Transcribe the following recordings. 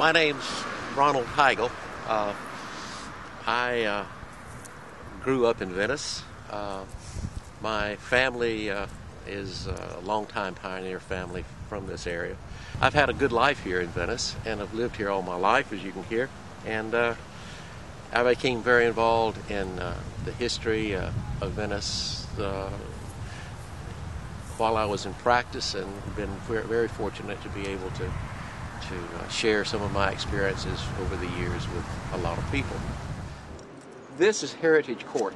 My name's Ronald Heigl. I grew up in Venice. My family is a longtime pioneer family from this area. I've had a good life here in Venice, and I've lived here all my life, as you can hear. And I became very involved in the history of Venice while I was in practice, and been very fortunate to be able to share some of my experiences over the years with a lot of people. This is Heritage Court,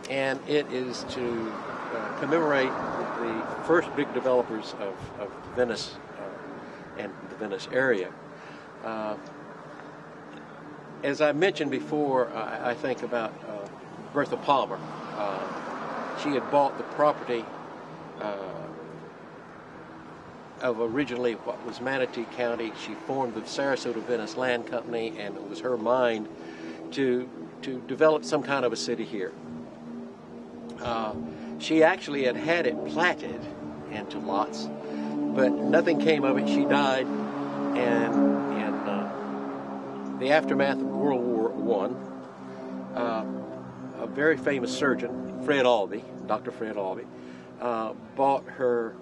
and it is to commemorate the first big developers of Venice and the Venice area. As I mentioned before, I think about Bertha Palmer. She had bought the property of originally what was Manatee County. She formed the Sarasota Venice Land Company, and it was her mind to develop some kind of a city here. She actually had it platted into lots, but nothing came of it. She died, and in the aftermath of World War I, a very famous surgeon, Dr. Fred Albee, bought her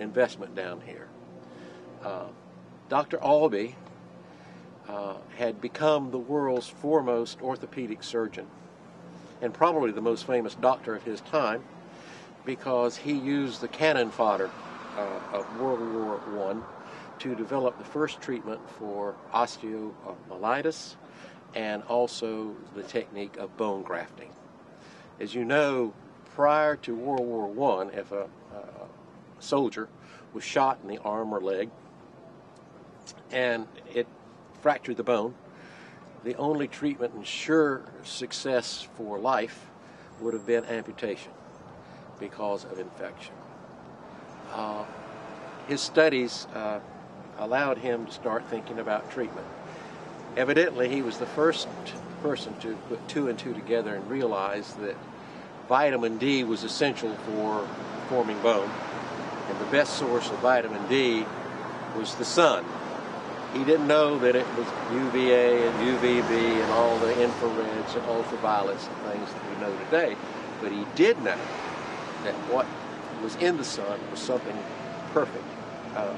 investment down here. Dr. Albee had become the world's foremost orthopedic surgeon, and probably the most famous doctor of his time, because he used the cannon fodder of World War I to develop the first treatment for osteomyelitis, and also the technique of bone grafting. As you know, prior to World War I, if a soldier was shot in the arm or leg and it fractured the bone, the only treatment and sure success for life would have been amputation because of infection. His studies allowed him to start thinking about treatment. Evidently, he was the first person to put two and two together and realize that vitamin D was essential for forming bone, and the best source of vitamin D was the sun. He didn't know that it was UVA and UVB and all the infrareds and ultraviolets and things that we know today, but he did know that what was in the sun was something perfect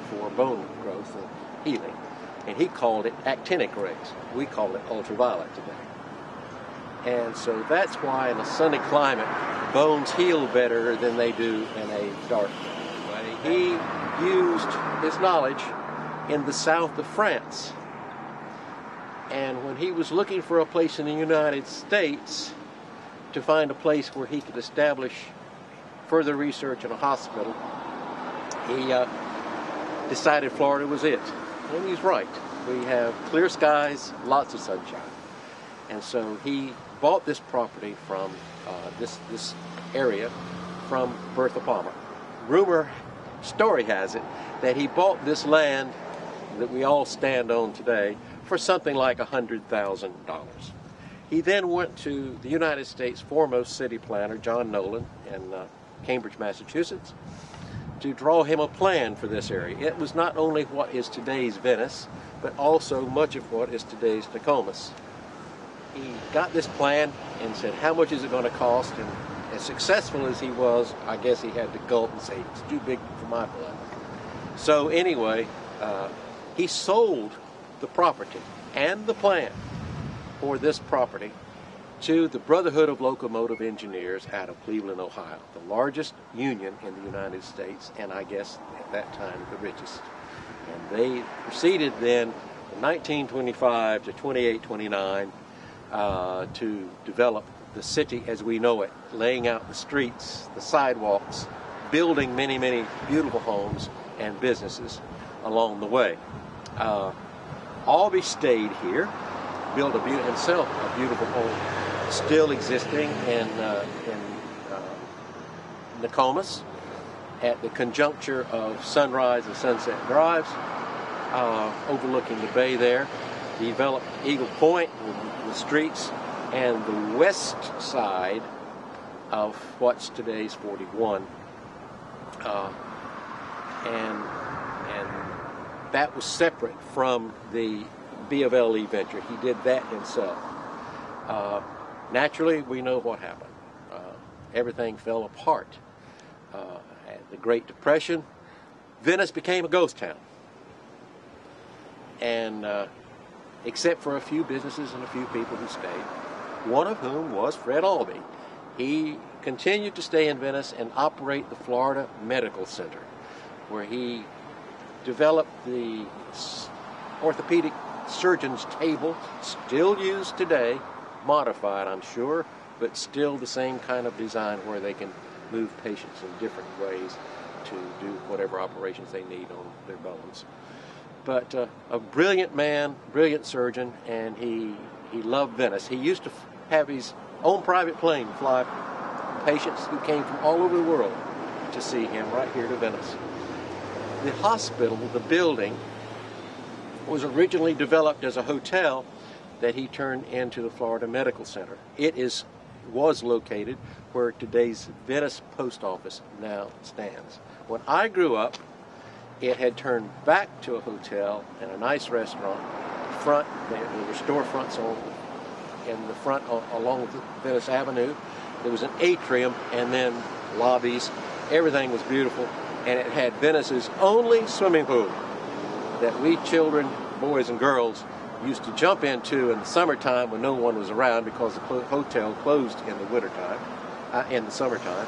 for bone growth and healing, and he called it actinic rays. We call it ultraviolet today. And so that's why in a sunny climate, bones heal better than they do in a dark way. He used his knowledge in the south of France. And when he was looking for a place in the United States to find a place where he could establish further research in a hospital, he decided Florida was it. And he's right. We have clear skies, lots of sunshine. And so he bought this property from this area from Bertha Palmer. Story has it that he bought this land that we all stand on today for something like $100,000. He then went to the United States' foremost city planner, John Nolan, in Cambridge, Massachusetts, to draw him a plan for this area. It was not only what is today's Venice, but also much of what is today's Nokomis. He got this plan and said, how much is it going to cost? And as successful as he was, I guess he had to gulp and say, it's too big for my blood. So anyway, he sold the property and the plan for this property to the Brotherhood of Locomotive Engineers out of Cleveland, Ohio, the largest union in the United States, and I guess at that time the richest. And they proceeded then in 1925 to 28-29 to develop the city as we know it, laying out the streets, the sidewalks, building many, many beautiful homes and businesses along the way. Albee stayed here, built himself a beautiful home, still existing in Nokomis at the conjuncture of Sunrise and Sunset Drives, overlooking the bay there. He developed Eagle Point with streets, and the west side of what's today's 41. And that was separate from the B of LE venture. He did that himself. Naturally, we know what happened. Everything fell apart. At the Great Depression, Venice became a ghost town. And except for a few businesses and a few people who stayed, one of whom was Fred Albee. He continued to stay in Venice and operate the Florida Medical Center, where he developed the orthopedic surgeon's table, still used today, modified I'm sure, but still the same kind of design where they can move patients in different ways to do whatever operations they need on their bones. But a brilliant man, brilliant surgeon, and he loved Venice. He used to have his own private plane fly patients who came from all over the world to see him right here to Venice. The hospital, the building, was originally developed as a hotel that he turned into the Florida Medical Center. It was located where today's Venice Post Office now stands. When I grew up, it had turned back to a hotel and a nice restaurant. Front, there were storefronts in the front along Venice Avenue. There was an atrium and then lobbies. Everything was beautiful, and it had Venice's only swimming pool that we children, boys and girls, used to jump into in the summertime when no one was around because the hotel closed in the wintertime, in the summertime.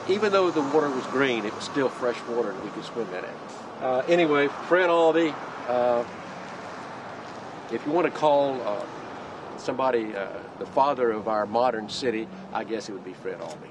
Even though the water was green, it was still fresh water and we could swim in it. Anyway, Fred Albee, if you want to call somebody the father of our modern city, I guess it would be Fred Albee.